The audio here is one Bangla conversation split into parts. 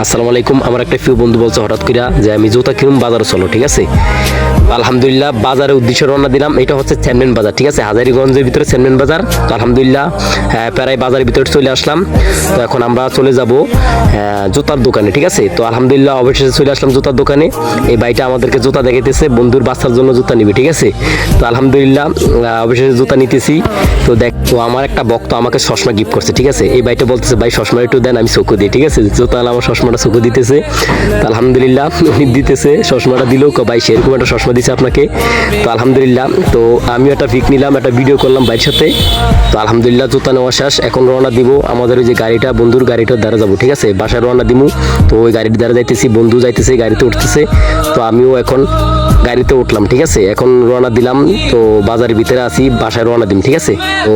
আসসালামু আলাইকুম। আমার একটা ফিউ বন্ধু বলছে হঠাৎ করে যে আমি জুতা কিনুম, বাজারে চলো, ঠিক আছে। আলহামদুলিল্লাহ বাজারে উদ্দেশ্যে রওনা দিলাম। এটা হচ্ছে চেয়ারম্যান বাজার, ঠিক আছে, হাজারীগঞ্জের ভিতরে চেয়ারম্যান বাজার। তো আলহামদুলিল্লাহ প্রায় বাজারের ভিতরে চলে আসলাম। তো এখন আমরা চলে যাব জুতার দোকানে, ঠিক আছে। তো আলহামদুলিল্লাহ অবশেষে চলে আসলাম জুতার দোকানে। এই ভাইটা আমাদেরকে জুতা দেখাইতেছে, বন্ধুর বাচ্চার জন্য জুতা নিবে, ঠিক আছে। তো আলহামদুলিল্লাহ অবশেষে জুতা নিতেছি। তো দেখ, তো আমার একটা ভক্ত আমাকে চশমা গিফট করছে, ঠিক আছে। এই ভাইটা বলতেছে ভাই চশমা একটু দেন, আমি চোখে দিই, ঠিক আছে। জুতা আমার চশমাটা চোখে দিতেছে। তো আলহামদুলিল্লাহ উনি দিতেছে, চশমাটা দিল, ভাই সেরকম একটা চশমা দিছে আপনাকে। তো আলহামদুলিল্লাহ, তো আমিও একটা পিক নিলাম, একটা ভিডিও করলাম ভাইয়ের সাথে। তো আলহামদুলিল্লাহ জুতা নেওয়া শেষ, এখন রওনা দিব আমাদের ওই যে গাড়িটা, বন্ধুর গাড়িটার দ্বারা যাবো, ঠিক আছে। বাসায় রওনা দিব। তো ওই গাড়ির দ্বারা যাইতেছি, বন্ধু যাইতেছে, গাড়িতে উঠতেছে। তো আমিও এখন গাড়িতে উঠলাম, ঠিক আছে। এখন রওনা দিলাম। তো বাজারের ভিতরে আছি, বাসায় রওনা দিম, ঠিক আছে। তো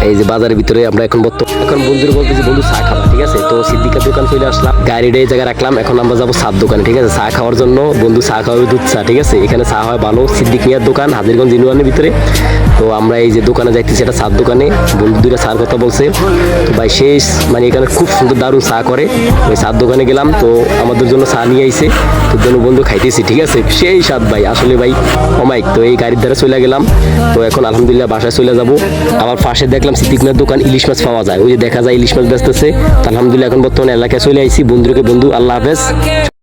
এই যে বাজারের ভিতরে আমরা এখন এখন বন্ধুর বলতেছি বন্ধু চা খাবা, ঠিক আছে। তো সিদ্দিকার দোকান চলে আসলাম, গাড়িটা এই জায়গায় রাখলাম। এখন আমরা যাবো চার দোকানে, ঠিক আছে, চা খাওয়ার জন্য। বন্ধু চা খাওয়াবে দুধ চা, ঠিক আছে। এখানে চা হয় ভালো, সিদ্দিক মিয়ার দোকান, হাজিরগঞ্জ ইউনিয়নের ভিতরে। তো আমরা এই যে দোকানে যাইতেছি, এটা চার দোকানে। বন্ধু দুইটা চার কথা বলছে। তো ভাই শেষ, মানে এখানে খুব সুন্দর দারুণ চা করে। ওই চার দোকানে গেলাম, তো আমাদের জন্য চা নিয়ে আইছে। তো দুজন বন্ধু খাইতেছি, ঠিক আছে। সেই স্বাদ ভাই, আসলে ভাই অমাইক। তো এই গাড়ির দ্বারা চলে গেলাম। তো এখন আলহামদুলিল্লাহ বাসায় চলে যাব। আবার পাশে দেখলাম সিদ্দিক মিয়ার দোকান, ইলিশ মাছ পাওয়া যায়, ওই যে দেখা যায় ইলিশ মাছ বেচতেছে। আলহামদুলিল্লাহ এখন বর্তমানে এলাকায় চলে আইছি। বন্ধুকে বন্ধু, আল্লাহ হাফেজ।